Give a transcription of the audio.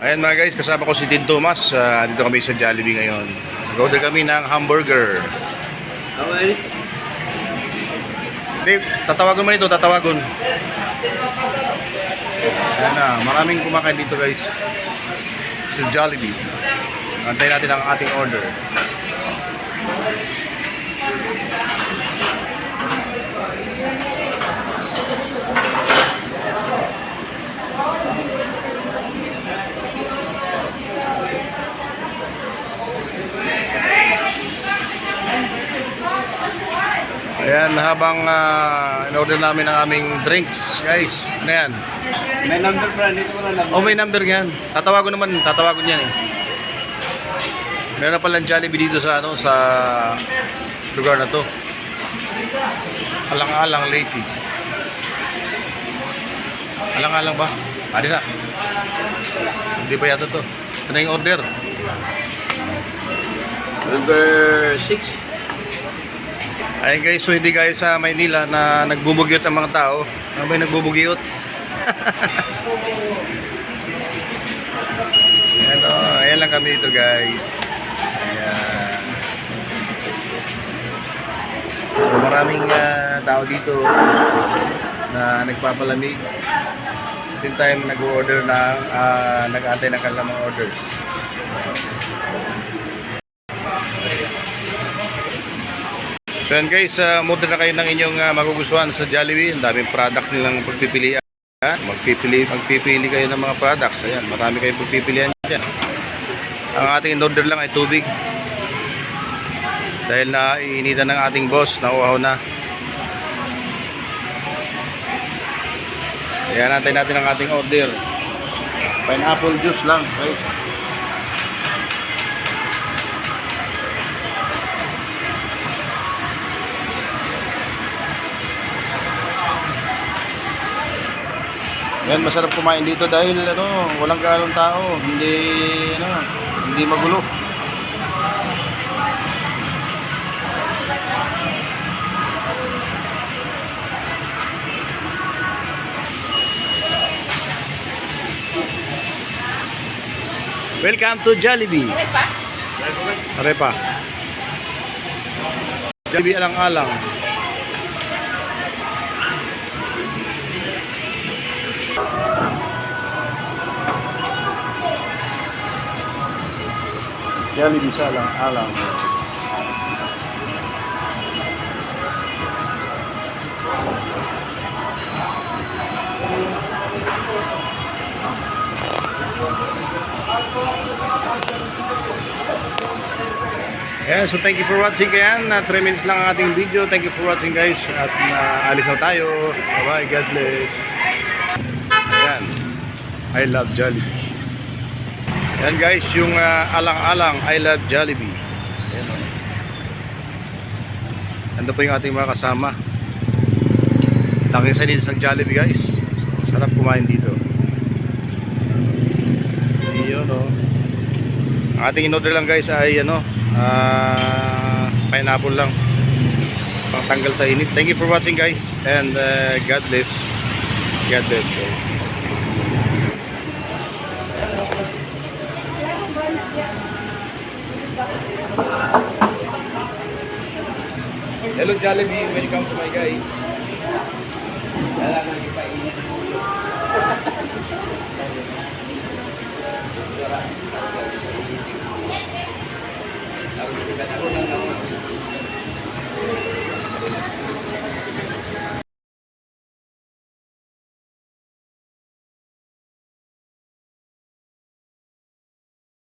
Ayan mga guys, kasama ko si Tin Thomas. Dito kami sa Jollibee ngayon. Nag-order kami ng hamburger. Okay. Dave, tatawagon mo nito, tatawagon. Ayan na, maraming kumakain dito guys sa Jollibee. Antayin natin ang ating order. Ayan, habang in-order namin ang aming drinks, guys. Ano yan? May number pa, dito mo na number. Oh, may number yan. Tatawagon yan eh. Meron na palang Jollibee dito sa sa lugar na to. Alang-alang Leyte. Alang-alang ba? Adi na. Hindi pa yata to. Ito na yung order. Number 6. Ayun guys, so hindi guys sa Maynila na nagbubugyot ang mga tao. Ano ba yung nagbubugyot? Ayan lang kami dito guys. Ayan. So, maraming tao dito na nagpapalamig. Same time nag-order ng nag-aantay ng kanilang mga order. So yan guys, order na kayo ng inyong magugustuhan sa Jollibee. Ang daming product nilang pagpipilian. Magpipili kayo ng mga products. Ayan, marami kayong pagpipilian dyan. Ang ating in-order lang ay tubig. Dahil na iinitan ng ating boss, nauuhaw na. Ayan, natin ang ating order. Pineapple juice lang guys. Yan, masarap kumain dito dahil walang ganong tao, hindi magulo. Welcome to Jollibee. Arepa. Jollibee alang-alang. Jollibee sa alang-alang. Yeah, so thank you for watching yan. 3 minutes lang ang ating video. Thank you for watching guys. At alis na tayo. Bye bye, God bless. Ayan, I love Jollibee. Yan guys, yung alang-alang I love Jollibee. Ayan o. Ando po yung ating mga kasama. Laking sa dito sa Jollibee guys. Sarap kumain dito. Ayun o. Ang ating in-order lang guys ay pineapple lang. Pangtanggal sa init. Thank you for watching guys. And God bless. God bless guys. Hello Jollibee, welcome to my guys. Wala